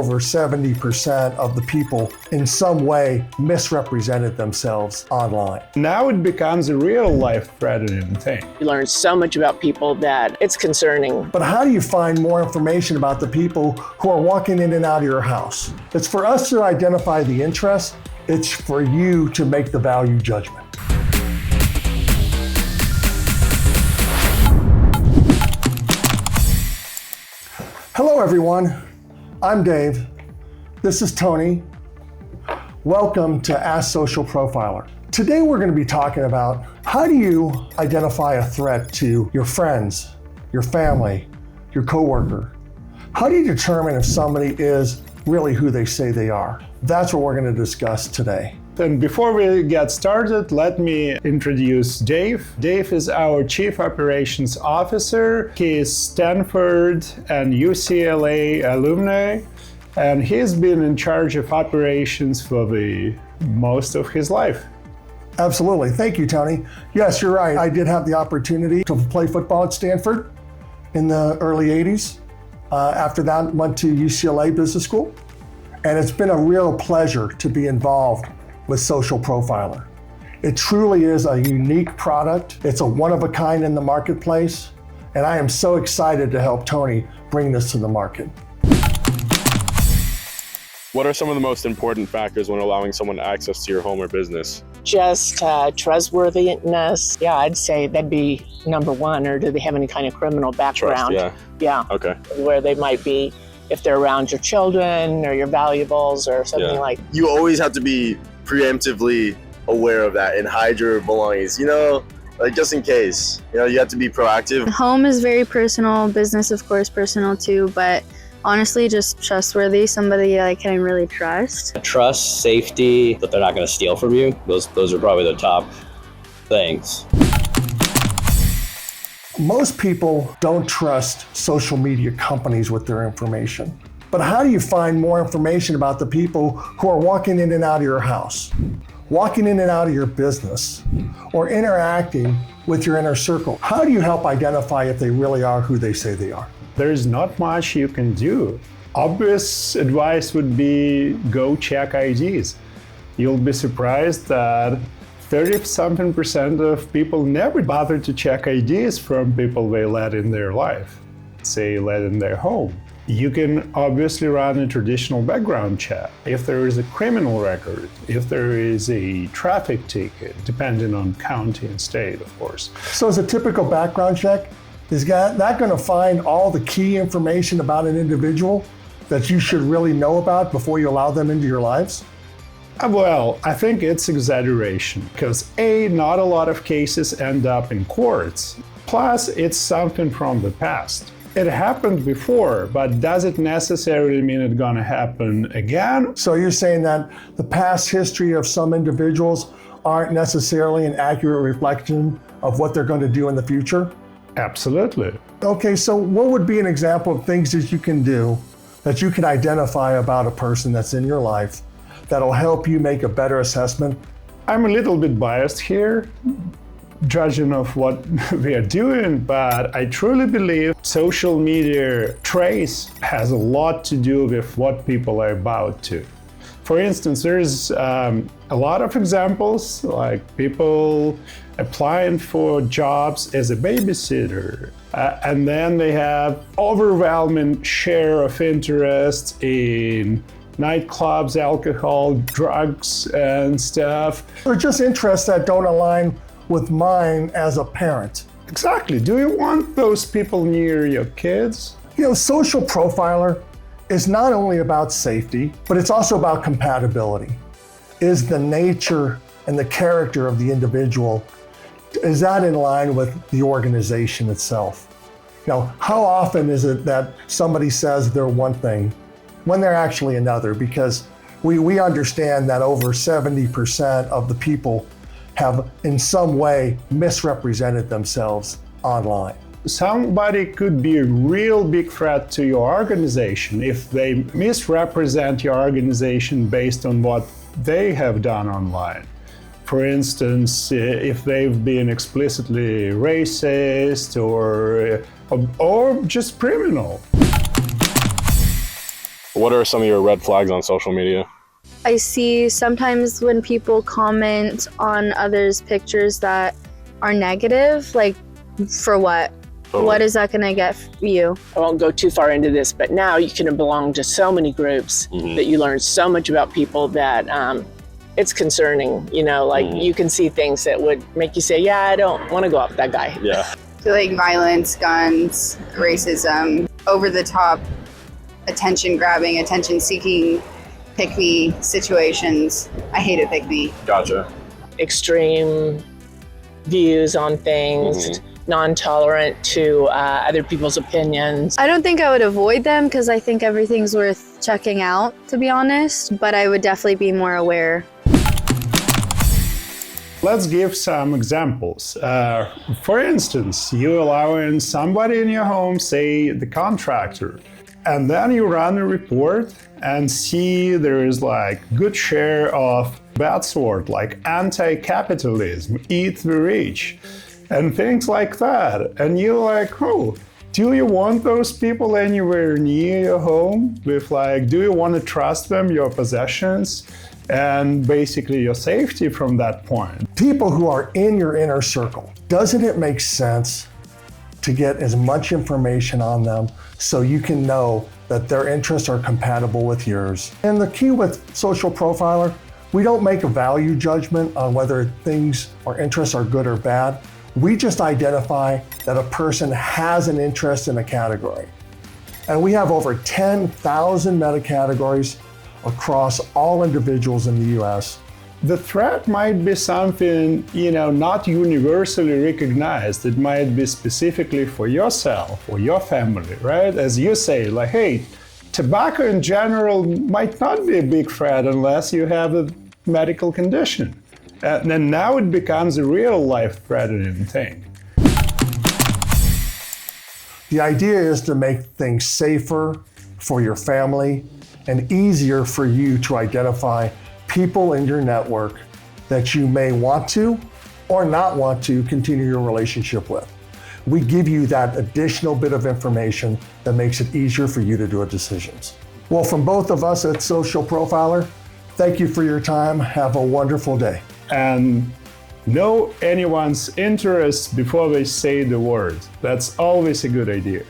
over 70% of the people in some way misrepresented themselves online. Now it becomes a real life-threatening thing. You learn so much about people that it's concerning. But how do you find more information about the people who are walking in and out of your house? It's for us to identify the interest. It's for you to make the value judgment. Hello, everyone. I'm Dave. This is Tony. Welcome to Ask Social Profiler. Today, we're going to be talking about how do you identify a threat to your friends, your family, your coworker? How do you determine if somebody is really who they say they are? That's what we're going to discuss today. And before we get started, let me introduce Dave. Dave is our Chief Operations Officer. He is Stanford and UCLA alumni, and he's been in charge of operations for the most of his life. Absolutely. Thank you, Tony. Yes, you're right. I did have the opportunity to play football at Stanford in the early 80s. After that, went to UCLA Business School, and it's been a real pleasure to be involved with Social Profiler. It truly is a unique product. It's a one-of-a-kind in the marketplace, and I am so excited to help Tony bring this to the market. What are some of the most important factors when allowing someone access to your home or business? Just trustworthiness. Yeah, I'd say that'd be number one. Or do they have any kind of criminal background? Trust, yeah. Okay. Where they might be, if they're around your children or your valuables or something like that. You always have to be preemptively aware of that and hide your belongings, like just in case. You have to be proactive. Home is very personal, business of course personal too, but honestly just trustworthy, somebody I can really trust. Trust, safety, that they're not going to steal from you. Those are probably the top things. Most people don't trust social media companies with their information. But how do you find more information about the people who are walking in and out of your house, walking in and out of your business, or interacting with your inner circle? How do you help identify if they really are who they say they are? There's not much you can do. Obvious advice would be go check IDs. You'll be surprised that 30-something% of people never bother to check IDs from people they let in their life, say let in their home. You can obviously run a traditional background check. If there is a criminal record, if there is a traffic ticket, depending on county and state, of course. So as a typical background check, is that going to find all the key information about an individual that you should really know about before you allow them into your lives? Well, I think it's exaggeration because not a lot of cases end up in courts. Plus, it's something from the past. It happened before, but does it necessarily mean it's going to happen again? So you're saying that the past history of some individuals aren't necessarily an accurate reflection of what they're going to do in the future? Absolutely. Okay, so what would be an example of things that you can do that you can identify about a person that's in your life that'll help you make a better assessment? I'm a little bit biased here, judging of what we are doing, but I truly believe social media trace has a lot to do with what people are about to. For instance, there's a lot of examples like people applying for jobs as a babysitter, and then they have overwhelming share of interest in nightclubs, alcohol, drugs, and stuff. Or just interests that don't align with mine as a parent. Exactly. Do you want those people near your kids? Social Profiler is not only about safety, but it's also about compatibility. Is the nature and the character of the individual, is that in line with the organization itself? How often is it that somebody says they're one thing when they're actually another? Because we understand that over 70% of the people have in some way misrepresented themselves online. Somebody could be a real big threat to your organization if they misrepresent your organization based on what they have done online. For instance, if they've been explicitly racist or just criminal. What are some of your red flags on social media? I see sometimes when people comment on others' pictures that are negative, like for what? Totally. What is that going to get you? I won't go too far into this, but now you can belong to so many groups that you learn so much about people that it's concerning. You know, like you can see things that would make you say, yeah, I don't want to go out with that guy. Yeah. So like violence, guns, racism, over the top, attention grabbing, attention seeking, pick me situations. I hate a pick me. Gotcha. Extreme views on things, non-tolerant to other people's opinions. I don't think I would avoid them because I think everything's worth checking out, to be honest, but I would definitely be more aware. Let's give some examples. For instance, you allowing somebody in your home, say the contractor, and then you run a report and see there is like good share of bad sort, like anti-capitalism, eat the rich, and things like that. And you're like, oh, do you want those people anywhere near your home? With like, do you want to trust them, your possessions, and basically your safety from that point? People who are in your inner circle, doesn't it make sense to get as much information on them so you can know that their interests are compatible with yours? And the key with Social Profiler, we don't make a value judgment on whether things or interests are good or bad. We just identify that a person has an interest in a category. And we have over 10,000 meta-categories across all individuals in the US. The threat might be something, not universally recognized. It might be specifically for yourself or your family, right? As you say, like, hey, tobacco in general might not be a big threat unless you have a medical condition. And then now it becomes a real life-threatening thing. The idea is to make things safer for your family and easier for you to identify people in your network that you may want to or not want to continue your relationship with. We give you that additional bit of information that makes it easier for you to do decisions. Well, from both of us at Social Profiler, thank you for your time. Have a wonderful day. And know anyone's interests before they say the word. That's always a good idea.